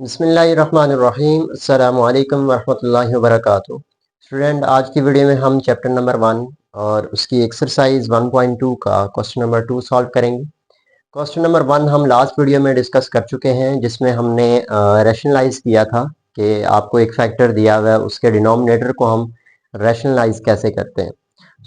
बिस्मिल्लाहिर्रहमानिर्रहीम अस्सलामु अलैकुम वरहमतुल्लाहि वबरकातुहू। स्टूडेंट, आज की वीडियो में हम चैप्टर नंबर 1 और उसकी एक्सरसाइज 1.2 का क्वेश्चन नंबर 2 सॉल्व करेंगे। क्वेश्चन नंबर 1 हम लास्ट वीडियो में डिस्कस कर चुके हैं, जिसमें हमने रैशनलाइज किया था कि आपको एक फैक्टर दिया हुआ है, उसके डिनोमिनेटर को हम रैशनलाइज कैसे करते हैं।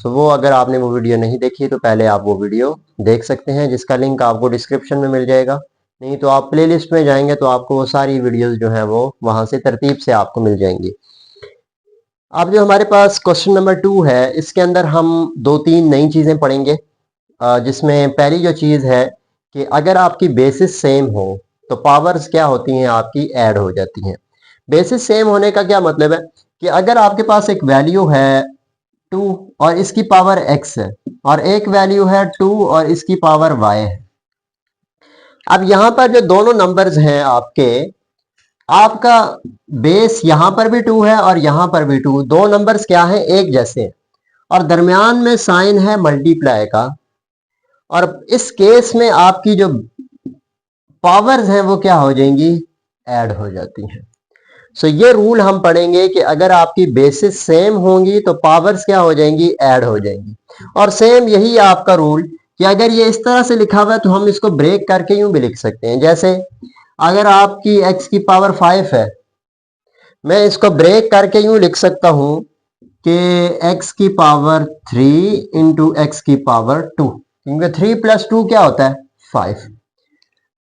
वो अगर आपने वो वीडियो नहीं देखी तो पहले आप वो वीडियो देख सकते हैं, जिसका लिंक आपको डिस्क्रिप्शन में मिल जाएगा। नहीं तो आप प्लेलिस्ट में जाएंगे तो आपको वो सारी वीडियोस जो है वो वहां से तरतीब से आपको मिल जाएंगी। अब जो हमारे पास क्वेश्चन नंबर 2 है, इसके अंदर हम दो तीन नई चीजें पढ़ेंगे, जिसमें पहली जो चीज है कि अगर आपकी बेसिस सेम हो तो पावर्स क्या होती हैं, आपकी ऐड हो जाती हैं। बेसिस सेम होने का क्या मतलब है कि अगर आपके पास एक वैल्यू है 2 और इसकी पावर x है, और एक वैल्यू है 2 और इसकी पावर y है। अब यहां पर जो दोनों नंबर्स हैं आपके, आपका बेस यहां पर भी 2 है और यहां पर भी 2, दो नंबर्स क्या है, एक जैसे हैं, और दरमियान में साइन है मल्टीप्लाई का। और इस केस में आपकी जो पावर्स हैं वो क्या हो जाएंगी, ऐड हो जाती हैं। ये रूल हम पढ़ेंगे कि अगर आपकी बेसिस सेम होंगी तो पावर्स क्या हो जाएंगी, ऐड हो जाएंगी। और सेम यही आपका रूल कि अगर ये इस तरह से लिखा हुआ है तो हम इसको ब्रेक करके यूं भी लिख सकते हैं। जैसे अगर आपकी x की पावर 5 है, मैं इसको ब्रेक करके यूं लिख सकता हूं कि x की पावर 3 इंटू एक्स की पावर 2, क्योंकि 3 प्लस 2 क्या होता है, 5।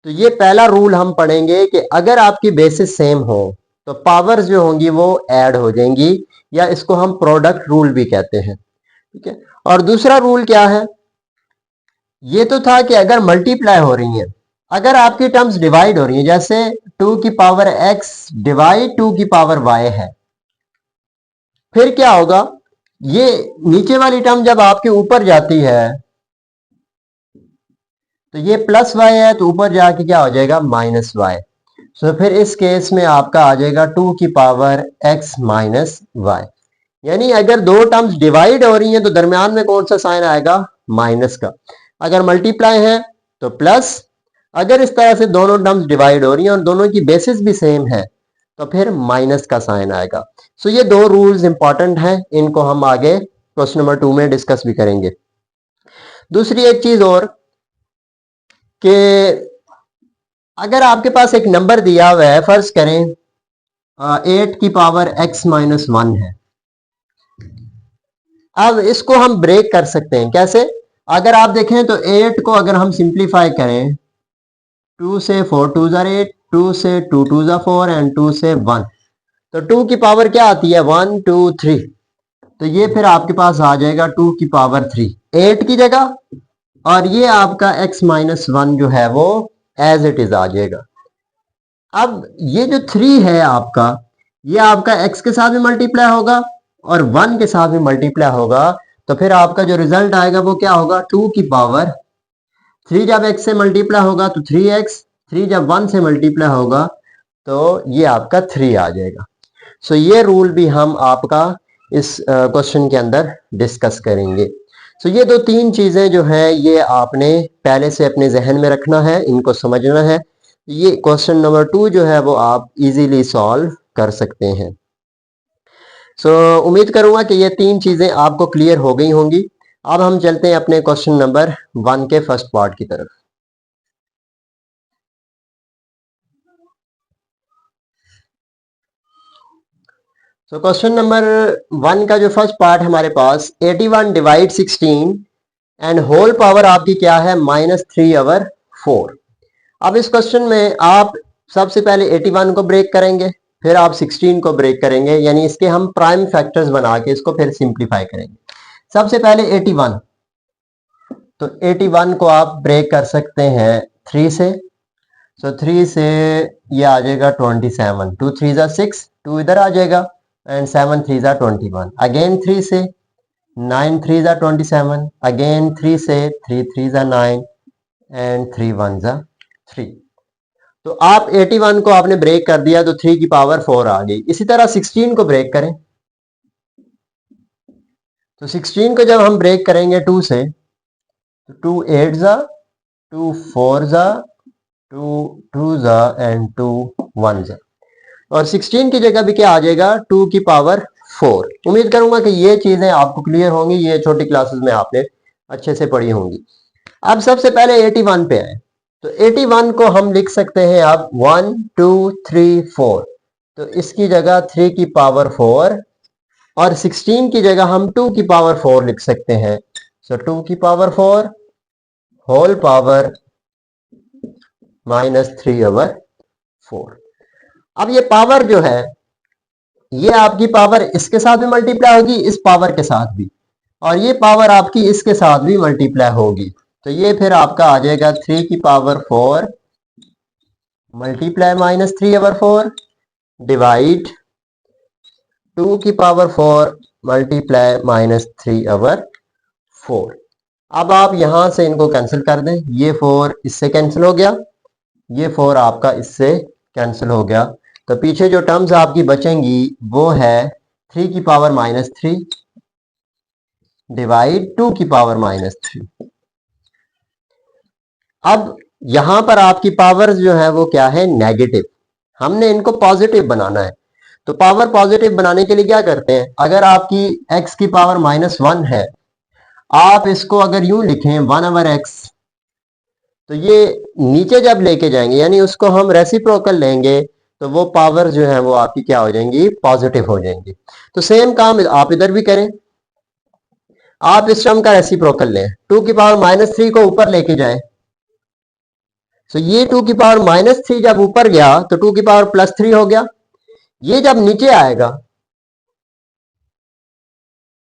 तो ये पहला रूल हम पढ़ेंगे कि अगर आपकी बेसिस सेम हो तो पावर्स जो होंगी वो ऐड हो जाएंगी, या इसको हम प्रोडक्ट रूल भी कहते हैं। ठीक है। और दूसरा रूल क्या है, ये तो था कि अगर मल्टीप्लाई हो रही है, अगर आपकी टर्म्स डिवाइड हो रही है, जैसे 2 की पावर x डिवाइड 2 की पावर y है, फिर क्या होगा, ये नीचे वाली टर्म जब आपके ऊपर जाती है तो ये प्लस y है, तो ऊपर जाके क्या हो जाएगा, माइनस y। फिर इस केस में आपका आ जाएगा 2 की पावर x माइनस y। यानी अगर दो टर्म्स डिवाइड हो रही हैं तो दरमियान में कौन सा साइन आएगा, माइनस का। अगर मल्टीप्लाई है तो प्लस। अगर इस तरह से दोनों टर्म्स डिवाइड हो रही हैं और दोनों की बेसिस भी सेम है तो फिर माइनस का साइन आएगा। ये दो रूल्स इंपॉर्टेंट हैं, इनको हम आगे क्वेश्चन नंबर 2 में डिस्कस भी करेंगे। दूसरी एक चीज और कि अगर आपके पास एक नंबर दिया हुआ है, फर्ज करें 8 की पावर x माइनस 1 है। अब इसको हम ब्रेक कर सकते हैं कैसे, अगर आप देखें तो 8 को अगर हम सिंप्लीफाई करें, 2 से 4 टू जार 8, 2 से 2 टू जार 4 एंड 2 से 1, तो 2 की पावर क्या आती है, 1 2 3। तो ये फिर आपके पास आ जाएगा 2 की पावर 3 8 की जगह, और ये आपका x माइनस 1 जो है वो एज इट इज आ जाएगा। अब ये जो 3 है आपका, ये आपका x के साथ भी मल्टीप्लाई होगा और 1 के साथ भी मल्टीप्लाई होगा, तो फिर आपका जो रिजल्ट आएगा वो क्या होगा, 2 की पावर 3 जब x से मल्टीप्लाई होगा तो 3x, 3 जब 1 से मल्टीप्लाई होगा तो ये आपका 3 आ जाएगा। ये रूल भी हम आपका इस क्वेश्चन के अंदर डिस्कस करेंगे। ये दो तीन चीजें जो हैं ये आपने पहले से अपने जहन में रखना है, इनको समझना है। ये क्वेश्चन नंबर 2 जो है वो आप इजीली सॉल्व कर सकते हैं। उम्मीद करूंगा कि ये तीन चीजें आपको क्लियर हो गई होंगी। अब हम चलते हैं अपने क्वेश्चन नंबर 1 के फर्स्ट पार्ट की तरफ। क्वेश्चन नंबर 1 का जो फर्स्ट पार्ट हमारे पास 81 डिवाइड 16 एंड होल पावर आपकी क्या है, -3/4। अब इस क्वेश्चन में आप सबसे पहले 81 को ब्रेक करेंगे, फिर आप 16 को ब्रेक करेंगे, यानी इसके हम प्राइम फैक्टर्स बना के इसको फिर सिंप्लीफाई करेंगे। सबसे पहले 81, तो 81 को आप ब्रेक कर सकते हैं 3 से। 3 से ये आ जाएगा 27, 2 3 जा 6, 2 इधर आ जाएगा एंड 7 3 जा 21। अगेन 3 से 9 3 जा 27, अगेन 3 से 3 3 जा 9 एंड 3 1 जा 3। तो आप 81 को आपने ब्रेक कर दिया तो 3 की पावर 4 आ गई। इसी तरह 16 को ब्रेक करें, तो 16 को जब हम ब्रेक करेंगे 2 से, तो 2 8 जा 2 4 जा टू ज़ा एंड 2 1 ज़ा, और 16 की जगह भी क्या आ जाएगा 2 की पावर 4। उम्मीद करूंगा कि ये चीजें आपको क्लियर होंगी, ये छोटी क्लासेस में आपने अच्छे से पढ़ी होंगी। अब सबसे पहले 81 पे आए, तो 81 को हम लिख सकते हैं अब 1 2 3 4, तो इसकी जगह 3 की पावर 4, और 16 की जगह हम 2 की पावर 4 लिख सकते हैं। सो 2 की पावर 4 होल पावर -3/4। अब ये पावर जो है, ये आपकी पावर इसके साथ भी मल्टीप्लाई होगी, इस पावर के साथ भी, और ये पावर आपकी इसके साथ भी मल्टीप्लाई होगी। तो ये फिर आपका आ जाएगा 3 की पावर 4 मल्टीप्लाई -3/4 डिवाइड 2 की पावर 4 मल्टीप्लाई -3/4। अब आप यहां से इनको कैंसिल कर दें, ये 4 इससे कैंसिल हो गया, ये 4 आपका इससे कैंसिल हो गया, तो पीछे जो टर्म्स आपकी बचेंगी वो है 3 की पावर -3 डिवाइड 2 की पावर -3। अब यहां पर आपकी पावर्स जो है वो क्या है, नेगेटिव, हमने इनको पॉजिटिव बनाना है। तो पावर पॉजिटिव बनाने के लिए क्या करते हैं, अगर आपकी x की पावर -1 है, आप इसको अगर यूं लिखें 1/x, तो ये नीचे जब लेके जाएंगे यानी उसको हम रेसिप्रोकल लेंगे, तो वो पावर जो है वो आपकी क्या हो जाएंगी, पॉजिटिव हो जाएंगी। तो सेम काम आप इधर भी करें, आप इस टर्म का रेसिप्रोकल लें, 2 की पावर -3 को ऊपर लेके जाएं, तो ये 2 की पावर -3 जब ऊपर गया तो 2 की पावर +3 हो गया, ये जब नीचे आएगा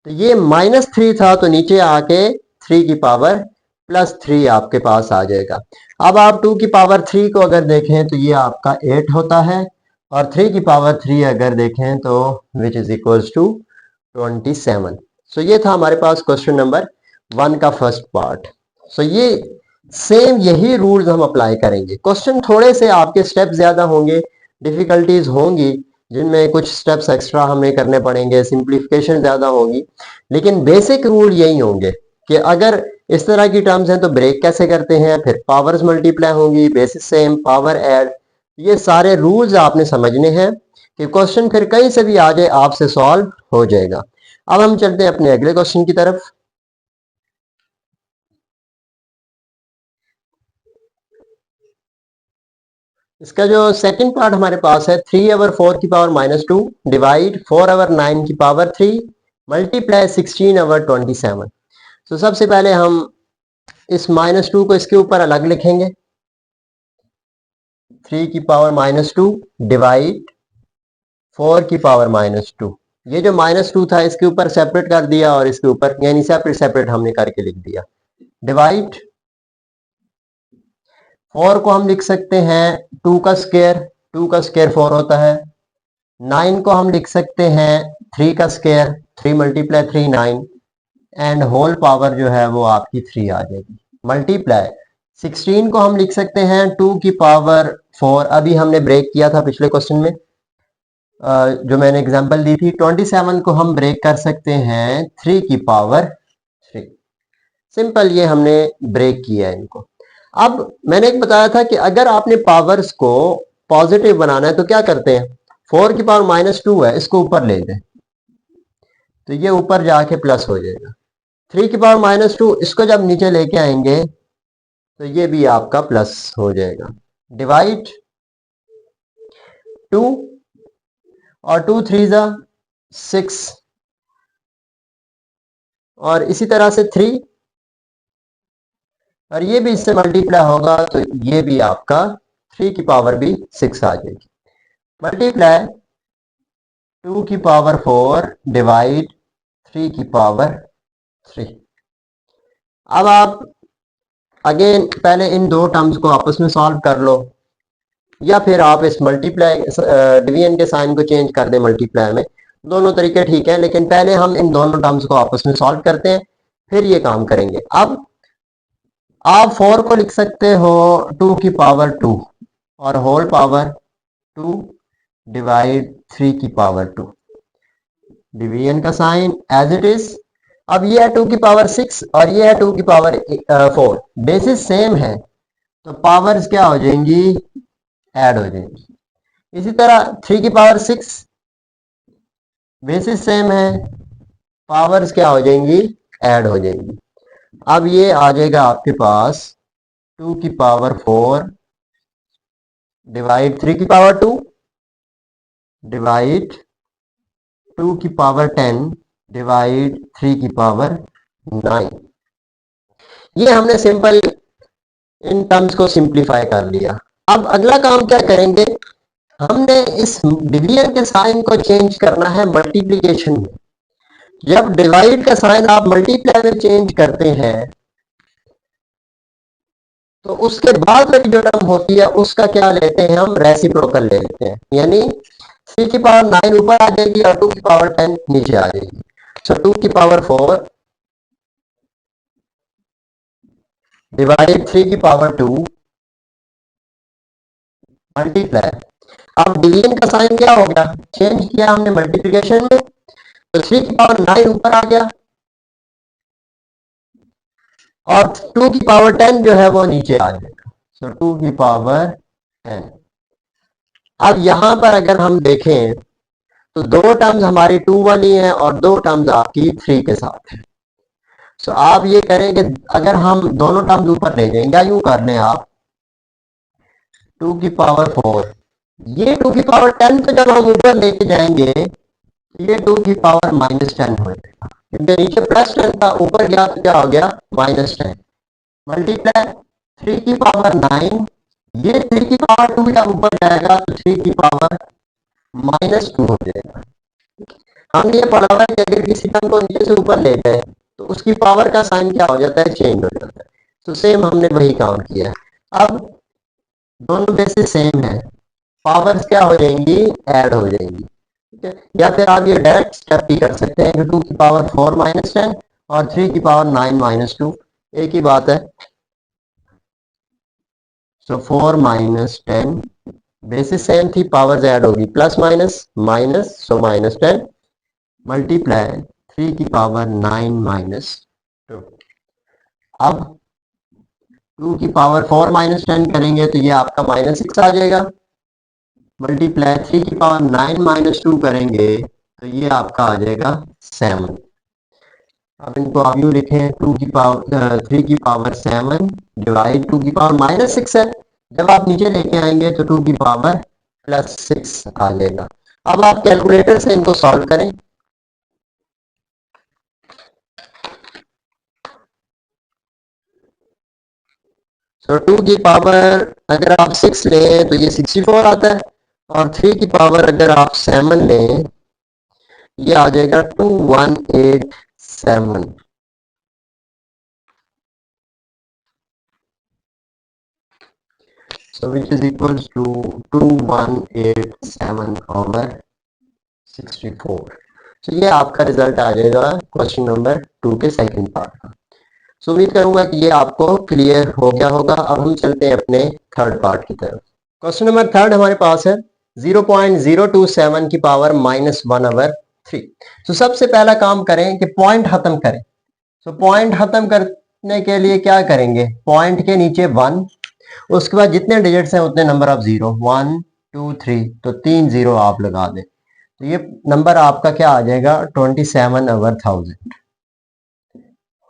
तो ये -3 था, तो नीचे आके 3 की पावर +3 आपके पास आ जाएगा। अब आप 2 की पावर 3 को अगर देखें तो ये आपका 8 होता है, और 3 की पावर 3 अगर देखें तो विच इज इक्वल्स टू 27। सो ये था हमारे पास क्वेश्चन नंबर 1 का फर्स्ट पार्ट। सो ये सेम यही रूल्स हम अप्लाई करेंगे। क्वेश्चन थोड़े से आपके स्टेप ज्यादा होंगे, डिफिकल्टीज होंगी, जिनमें कुछ स्टेप्स एक्स्ट्रा हमें करने पड़ेंगे, सिंप्लीफिकेशन ज्यादा होगी, लेकिन बेसिक रूल यही होंगे कि अगर इस तरह की टर्म्स हैं तो ब्रेक कैसे करते हैं, फिर पावर्स मल्टीप्लाई होंगी, बेसिस सेम, पावर ऐड, ये सारे रूल्स आपने समझने हैं कि क्वेश्चन फिर कहीं से भी आ जाए आपसे सॉल्व हो जाएगा। अब हम चलते हैं अपने अगले क्वेश्चन की तरफ। इसका जो सेकंड पार्ट हमारे पास है, 3/4 की पावर -2 डिवाइड 4/9 की पावर 3 मल्टीप्लाई 16/27। तो सबसे पहले हम इस -2 को इसके ऊपर अलग लिखेंगे, 3 की पावर -2 डिवाइड 4 की पावर -2। ये जो -2 था इसके ऊपर सेपरेट कर दिया, और इसके ऊपर यानी सेपरेट सेपरेट हमने करके लिख दिया, डिवाइड 4 को हम लिख सकते हैं 2 का स्क्वायर, 2 का स्क्वायर 4 होता है। 9 को हम लिख सकते हैं 3 का square, 3 multiply 3 9, and whole power जो है वो आपकी 3 आ जाएगी, मल्टीप्लाई 16 को हम लिख सकते हैं 2 की पावर 4, अभी हमने ब्रेक किया था पिछले क्वेश्चन में, जो मैंने एग्जांपल दी थी। 27 को हम ब्रेक कर सकते हैं 3 की पावर 3। सिंपल, ये हमने ब्रेक किया है इनको। अब मैंने एक बताया था कि अगर आपने पावर्स को पॉजिटिव बनाना है तो क्या करते हैं, 4 की पावर -2 है, इसको ऊपर ले दें, तो ये ऊपर जाके प्लस हो जाएगा। 3 की पावर -2, इसको जब नीचे लेके आएंगे तो ये भी आपका प्लस हो जाएगा, डिवाइड 2, और 2 3 ज़ा 6, और इसी तरह से 3, और ये भी इससे मल्टीप्लाई होगा तो ये भी आपका 3 की पावर भी 6 आ जाएगी, मल्टीप्लाई 2 की पावर 4 डिवाइड 3 की पावर 3। अब आप अगेन पहले इन दो टर्म्स को आपस में सॉल्व कर लो, या फिर आप इस मल्टीप्लाई डिवीजन के साइन को चेंज कर दें मल्टीप्लाई में, दोनों तरीके ठीक है, लेकिन पहले हम इन दोनों टर्म्स को आपस में सॉल्व करते हैं, फिर ये काम करेंगे। अब आप 4 को लिख सकते हो 2 की पावर 2 और होल पावर 2 डिवाइड 3 की पावर 2, डिवीजन का साइन एज इट इज। अब ये है 2 की पावर 6 और ये है 2 की पावर 4, बेसिस सेम है, तो पावर्स क्या हो जाएंगी, ऐड हो जाएंगी। इसी तरह 3 की पावर 6 बेसिस सेम है, पावर्स क्या हो जाएंगी, ऐड हो जाएंगी। अब ये आ जाएगा आपके पास 2 की पावर 4 डिवाइड 3 की पावर 2 डिवाइड 2 की पावर 10 डिवाइड 3 की पावर 9। ये हमने सिंपल इन टर्म्स को सिंप्लीफाई कर लिया। अब अगला काम क्या करेंगे, हमने इस डिवीजन के साइन को चेंज करना है मल्टीप्लिकेशन में। जब डिवाइड का साइन आप मल्टीप्लाई में चेंज करते हैं तो उसके बाद में जो टर्म होती है उसका क्या लेते हैं, हम रेसिप्रोकल ले लेते हैं। यानी 3 की पावर 9 ऊपर आ जाएगी और 2 की पावर 10 नीचे आ जाएगी। सो 2 की पावर 4 डिवाइड 3 की पावर 2 मल्टीप्लाई। अब डिवीजन का साइन क्या हो गया, चेंज किया हमने मल्टीप्लिकेशन में, तो 3 की पावर 9 ऊपर आ गया और 2 की पावर 10 जो है वो नीचे आ जाएगा। सो 2 की पावर 10। अब यहां पर अगर हम देखें तो दो टर्म्स हमारी 2 वाली हैं और दो टर्म्स आपकी 3 के साथ है। सो आप ये करेंगे, अगर हम दोनों टर्म्स ऊपर ले जाएंगे या यूं कर लें आप 2 की पावर 4, ये 2 की पावर 10 तो जब हम ऊपर लेके जाएंगे ये 2 की पावर -10 हो जाएगा, क्योंकि नीचे +10 था, ऊपर गया तो क्या हो गया, -10 मल्टीप्लाई 3 की पावर 9, ये 3 की पावर 2 जब ऊपर जाएगा तो 3 की पावर -2 हो जाएगा। हमने ये पढ़ा हुआ है कि अगर किसी टर्म को नीचे से ऊपर ले जाए तो उसकी पावर का साइन क्या हो जाता है, चेंज हो जाता है। तो सेम हमने वही काम किया है। अब दोनों बेसिस सेम है, पावर्स क्या हो जाएंगी, ऐड हो जाएंगी। ठीक है, या फिर आप ये डायरेक्ट स्टेप भी कर सकते हैं कि 2 की पावर 4 -10 और 3 की पावर 9 -2 एक ही बात है। सो 4 -10 बेसिस सेम थी, पावर्स ऐड होगी, प्लस माइनस माइनस, सो -10 मल्टीप्लाई 3 की पावर 9 -2। अब 2 की पावर 4 -10 करेंगे तो ये आपका -6 आ जाएगा, मल्टीप्लाई 3 की पावर 9 -2 करेंगे तो ये आपका आ जाएगा 7। अब इनको आप यूँ लिखें 2 की पावर 3 की पावर 7 डिवाइड 2 की पावर -6 है, जब आप नीचे लेके आएंगे तो 2 की पावर +6 आ जाएगा। अब आप कैलकुलेटर से इनको सॉल्व करें। तो 2 की पावर अगर आप 6 लें तो ये 64 आता है, और 3 की पावर अगर आप 7 लें ये आ जाएगा 2187। So which is equals to 2187 over 64। So ये आपका रिजल्ट आ जाएगा क्वेश्चन नंबर 2 के सेकंड पार्ट का। सो उम्मीद करूंगा कि ये आपको क्लियर हो गया होगा। अब हम चलते हैं अपने थर्ड पार्ट की तरफ। क्वेश्चन नंबर थर्ड हमारे पास है 0.027 की पावर -1/3। तो सबसे पहला काम करें कि पॉइंट खत्म करें। तो पॉइंट खत्म करने के लिए क्या करेंगे, पॉइंट के नीचे 1, उसके बाद जितने डिजिट्स हैं उतने नंबर ऑफ 0, 1 2 3, तो 3 0 आप लगा दें तो ये नंबर आपका क्या आ जाएगा, 27/1000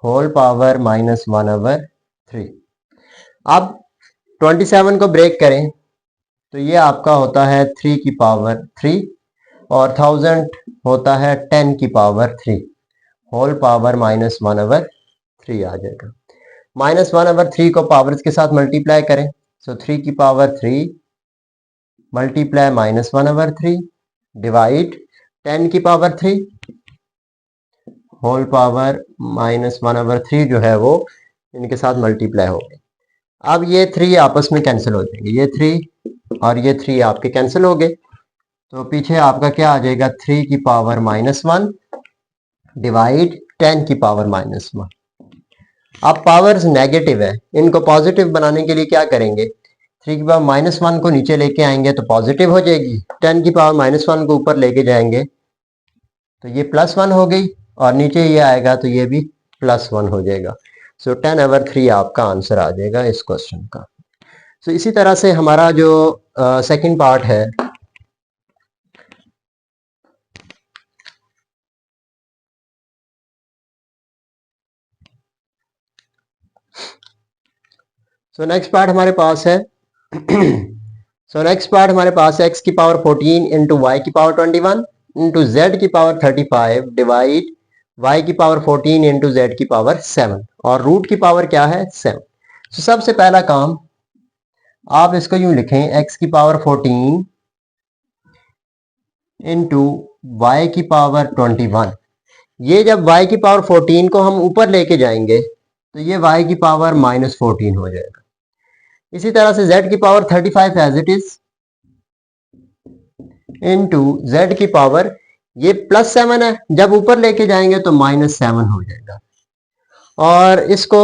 होल पावर -1/3। अब 27 को ब्रेक करें तो ये आपका होता है 3 की पावर 3 और 1000 होता है 10 की पावर 3 होल पावर -1/3 आ जाएगा। -1/3 को पावर्स के साथ मल्टीप्लाई करें, सो 3 की पावर 3 मल्टीप्लाई -1/3 डिवाइड 10 की पावर 3 होल पावर -1/3 जो है वो इनके साथ मल्टीप्लाई हो गई। अब ये 3 आपस में कैंसिल हो जाएंगे, ये 3 और ये 3 आपके कैंसिल हो गए, तो पीछे आपका क्या आ जाएगा, 3 की पावर -1 डिवाइड 10 की पावर -1। अब पावर्स नेगेटिव है, इनको पॉजिटिव बनाने के लिए क्या करेंगे, 3 की पावर -1 को नीचे लेके आएंगे तो पॉजिटिव हो जाएगी, 10 की पावर -1 को ऊपर लेके जाएंगे तो ये +1 हो गई, और नीचे ये आएगा तो ये भी +1 हो जाएगा। सो 10/3 आपका आंसर आ जाएगा इस क्वेश्चन का। सो इसी तरह से हमारा जो सेकंड पार्ट है, सो नेक्स्ट पार्ट हमारे पास है सो नेक्स्ट पार्ट हमारे पास है x की पावर 14 इंटू वाई की पावर 21 इंटू जेड की पावर 35 डिवाइड y की पावर 14 इंटू जेड की पावर 7 और रूट की पावर क्या है 7। तो सबसे पहला काम आप इसको यूं लिखें, x की पावर 14 इंटू वाई की पावर 21। ये जब y की पावर 14 को हम ऊपर लेके जाएंगे तो ये y की पावर -14 हो जाएगा। इसी तरह से z की power 35 as it is into Z की पावर, ये +7 है, जब ऊपर लेके जाएंगे तो -7 हो जाएगा। और इसको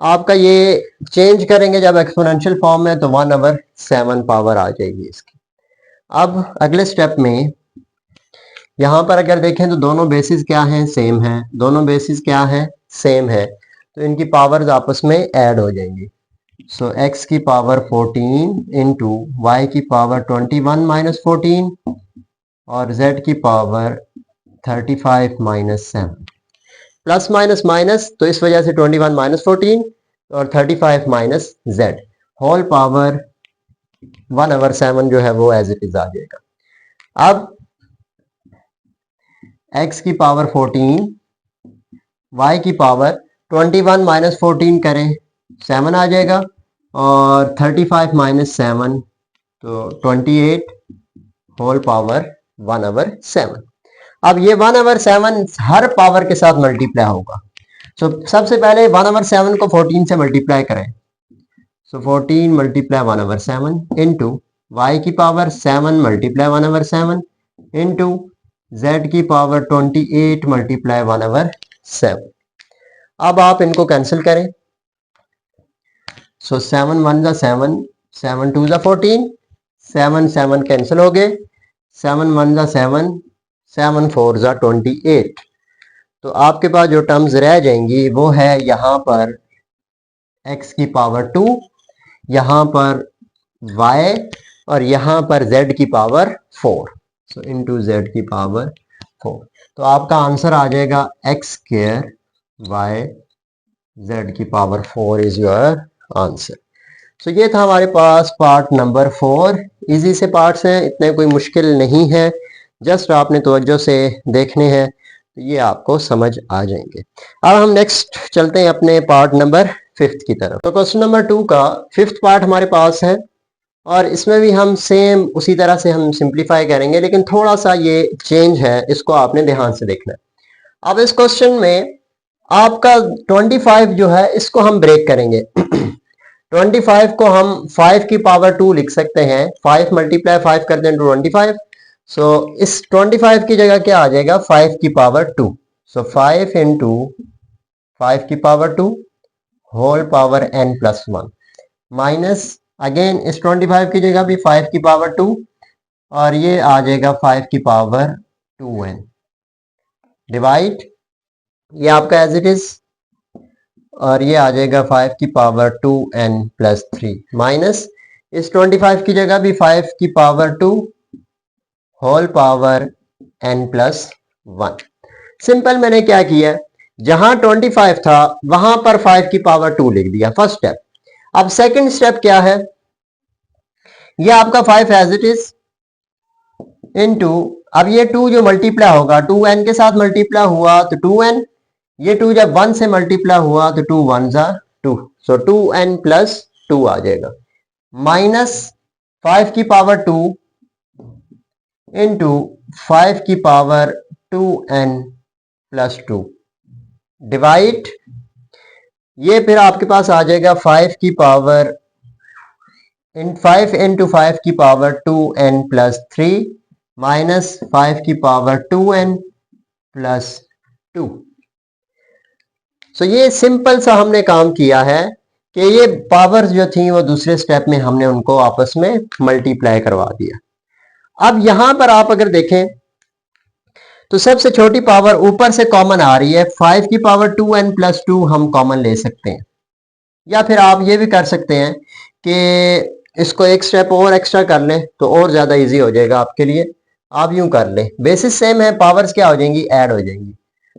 आपका ये चेंज करेंगे जब एक्सपोनेंशियल फॉर्म में तो 1/7 पावर आ जाएगी इसकी। अब अगले स्टेप में यहां पर अगर देखें तो दोनों बेसिस क्या हैं, सेम है। दोनों बेसिस क्या है, सेम है, तो इनकी पावर्स आपस में ऐड हो जाएंगी। सो x की पावर 14 इंटू वाई की पावर 21 माइनस 14 और z की power 35 minus 7। Plus minus minus, तो इस वजह से 21 माइनस 14 और 35 माइनस z होल पावर 1/7 जो है वो एज इट इज आ जाएगा। अब x की पावर 14 y की पावर 21 माइनस 14 करें 7 आ जाएगा और 35 माइनस 7 तो 28 होल पावर 1/7। अब ये 1/7 हर पावर के साथ मल्टीप्लाई होगा। सो सबसे पहले 1/7 को 14 से मल्टीप्लाई करें। सो 14 मल्टीप्लाई 1/7 इंटू वाई की पावर 7 मल्टीप्लाई 1/7 इंटू z की पावर 28 मल्टीप्लाई 1/7। अब आप इनको कैंसिल करें। सो 7 1 जा 7, 7 2 जा 14, 7 7 कैंसिल हो गए, 7 1 जा 7, 7 4 जा 28। तो आपके पास जो टर्म्स रह जाएंगी वो है यहाँ पर x की पावर 2, यहाँ पर y और यहाँ पर z की पावर 4। सो इनटू z की पावर 4। तो आपका आंसर आ जाएगा x² y z की पावर 4 इज योर आंसर। सो ये था हमारे पास पार्ट नंबर 4। इजी से पार्ट्स हैं, इतने कोई मुश्किल नहीं है, जस्ट आपने तवज्जो से देखने हैं तो ये आपको समझ आ जाएंगे। अब हम नेक्स्ट चलते हैं अपने पार्ट नंबर 5 की तरफ। तो क्वेश्चन नंबर 2 का 5th पार्ट हमारे पास है और इसमें भी हम सेम उसी तरह से हम सिंप्लीफाई करेंगे, लेकिन थोड़ा सा ये चेंज है, इसको आपने ध्यान से देखना है। अब इस क्वेश्चन में आपका 25 जो है इसको हम ब्रेक करेंगे 25 को हम 5 की पावर 2 लिख सकते हैं। 5 मल्टीप्लाई 5 कर दें तो 25। सो इस 25 की जगह क्या आ जाएगा, 5 की पावर 2। सो 5 इंटू 5 की power 2 whole power n plus 1 minus again इस 25 की जगह भी 5 की पावर 2 और ये आ जाएगा 5 की पावर 2n डिवाइड, ये आपका एज इट इज, और ये आ जाएगा 5 की पावर 2n प्लस 3 माइनस इस 25 की जगह भी 5 की power 2 whole power n plus 1। Simple मैंने क्या किया, जहां 25 था वहां पर 5 की पावर 2 लिख दिया, फर्स्ट स्टेप। अब सेकंड स्टेप क्या है, ये आपका 5 एज इट इज इनटू, अब ये 2 जो मल्टीप्लाई होगा 2n के साथ मल्टीप्लाई हुआ तो 2n, ये 2 जब 1 से मल्टीप्लाई हुआ तो 2 1 जा 2, सो 2n प्लस 2 आ जाएगा माइनस 5 की पावर 2 इंटू 5 की पावर 2n प्लस 2 डिवाइड, ये फिर आपके पास आ जाएगा 5 की पावर 5 इंटू 5 की पावर 2n प्लस 3 माइनस 5 की पावर 2n प्लस 2। सो ये सिंपल सा हमने काम किया है कि ये पावर्स जो थी वो दूसरे स्टेप में हमने उनको आपस में मल्टीप्लाई करवा दिया। अब यहां पर आप अगर देखें तो सबसे छोटी पावर ऊपर से कॉमन आ रही है, 5 की पावर 2n प्लस 2 हम कॉमन ले सकते हैं, या फिर आप ये भी कर सकते हैं कि इसको एक स्टेप और एक्स्ट्रा कर लें तो और ज़्यादा इजी हो जाएगा आपके लिए। आप यूं कर लें, बेसिस सेम है, पावर्स क्या हो जाएंगी, ऐड हो जाएंगी।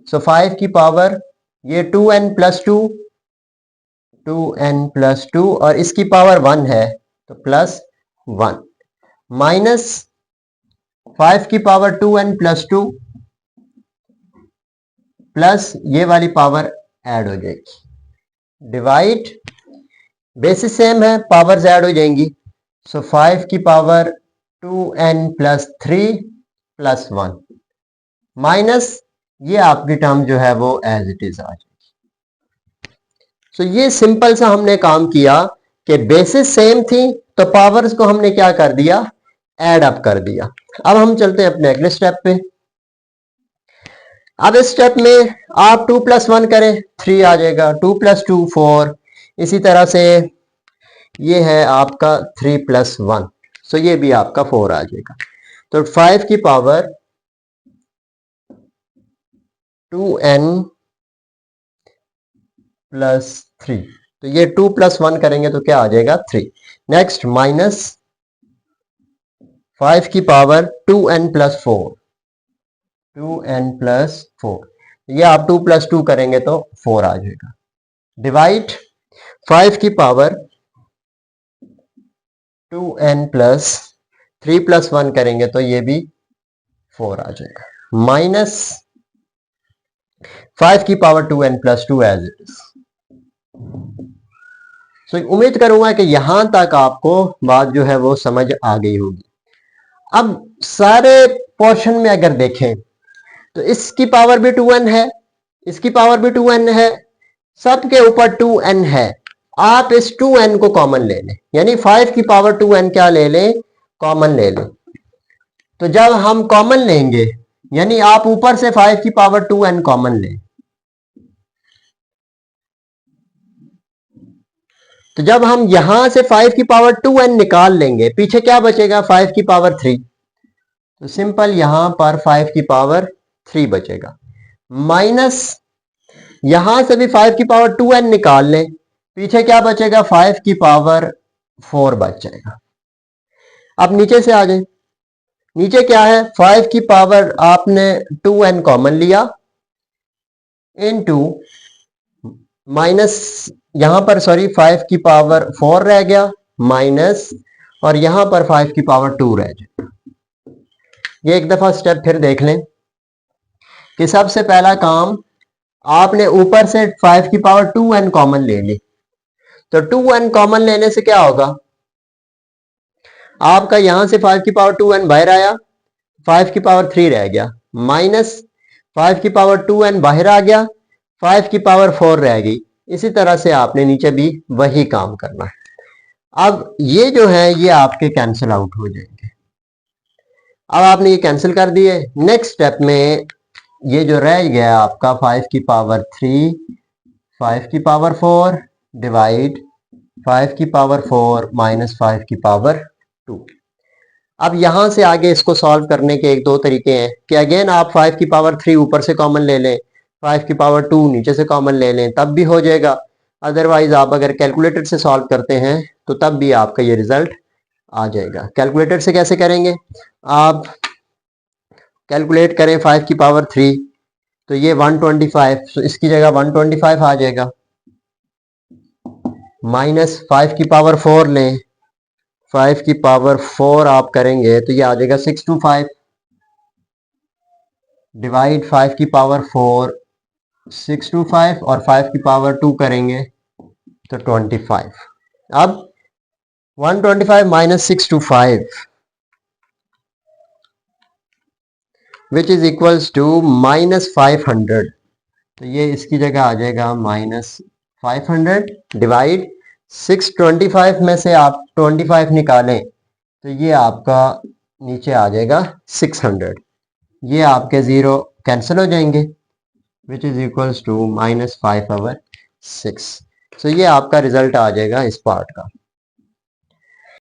सो 5 की पावर ये 2n+2 और इसकी पावर 1 है तो +1 माइनस 5 की पावर 2n+2 प्लस ये वाली पावर ऐड हो जाएगी, डिवाइड बेसिस सेम है, पावर्स ऐड हो जाएंगी। सो 5 की पावर 2n+3 +1 माइनस ये आपकी टर्म जो है वो एज इट इज आ जाएगी। सो ये सिंपल सा हमने काम किया कि बेसिस सेम थी तो पावर्स को हमने क्या कर दिया, ऐड अप कर दिया। अब हम चलते हैं अपने अगले स्टेप पे। अब इस स्टेप में आप 2+1 करें, 3 आ जाएगा, 2+2 4, इसी तरह से ये है आपका 3+1, सो ये भी आपका 4 आ जाएगा। तो 5 की पावर 2n+3, तो ये 2+1 करेंगे तो क्या आ जाएगा, 3। नेक्स्ट माइनस 5 की पावर 2n+4, 2n+4, ये आप 2+2 करेंगे तो 4 आ जाएगा, डिवाइड 5 की पावर 2n+3+1 करेंगे तो ये भी 4 आ जाएगा, माइनस 5 की power 2n+2 as it is. So उम्मीद करूंगा कि यहां तक आपको बात जो है वो समझ आ गई होगी। अब सारे पोर्शन में अगर देखें तो इसकी पावर भी 2n है, इसकी पावर भी 2n है, सबके ऊपर 2n है। आप इस 2n को कॉमन ले लें, यानी 5 की पावर 2n क्या ले लें, कॉमन ले लें। तो जब हम कॉमन लेंगे यानी आप ऊपर से 5 की पावर 2n कॉमन लें, तो जब हम यहां से 5 की पावर 2n निकाल लेंगे पीछे क्या बचेगा, 5 की पावर 3। तो सिंपल यहां पर 5 की पावर 3 बचेगा, माइनस यहां से भी 5 की पावर 2n निकाल लें, पीछे क्या बचेगा, 5 की पावर 4 बच जाएगा। अब नीचे से आ जाए, नीचे क्या है, 5 की पावर आपने 2n कॉमन लिया इनटू माइनस, यहां पर सॉरी 5 की पावर 4 रह गया माइनस, और यहां पर 5 की पावर 2 रह जाए। ये एक दफा स्टेप फिर देख लें कि सबसे पहला काम आपने ऊपर से 5 की पावर 2n कॉमन ले ली, तो 2n कॉमन लेने से क्या होगा, आपका यहां से 5 की पावर 2n बाहर आया, 5 की पावर 3 रह गया, माइनस 5 की पावर 2n बाहर आ गया, 5 की पावर 4 रह गई। इसी तरह से आपने नीचे भी वही काम करना है। अब ये जो है ये आपके कैंसिल आउट हो जाएंगे। अब आपने ये कैंसिल कर दिए, नेक्स्ट स्टेप में ये जो रह गया आपका 5 की पावर 3, 5 की पावर 4 डिवाइड 5 की पावर 4 माइनस 5 की पावर 2। अब यहां से आगे इसको सॉल्व करने के एक दो तरीके हैं कि अगेन आप 5 की पावर 3 ऊपर से कॉमन ले लें, 5 की पावर 2 नीचे से कॉमन ले लें, तब भी हो जाएगा। अदरवाइज आप अगर कैलकुलेटर से सॉल्व करते हैं तो तब भी आपका ये रिजल्ट आ जाएगा। कैलकुलेटर से कैसे करेंगे, आप कैलकुलेट करें 5 की पावर 3 तो ये 125, तो इसकी जगह 125 आ जाएगा, माइनस 5 की पावर 4 लें, 5 की पावर 4 आप करेंगे तो ये आ जाएगा 625, डिवाइड 5 की पावर 4 625 और 5 की पावर 2 करेंगे तो 25। अब 125 minus 625 which is equals to minus 500, तो ये इसकी जगह आ जाएगा माइनस 500, डिवाइड 625 में से आप 25 निकालें तो ये आपका नीचे आ जाएगा 600, ये आपके जीरो कैंसिल हो जाएंगे विच इज इक्वल्स टू -5/6। सो ये आपका रिजल्ट आ जाएगा इस पार्ट का।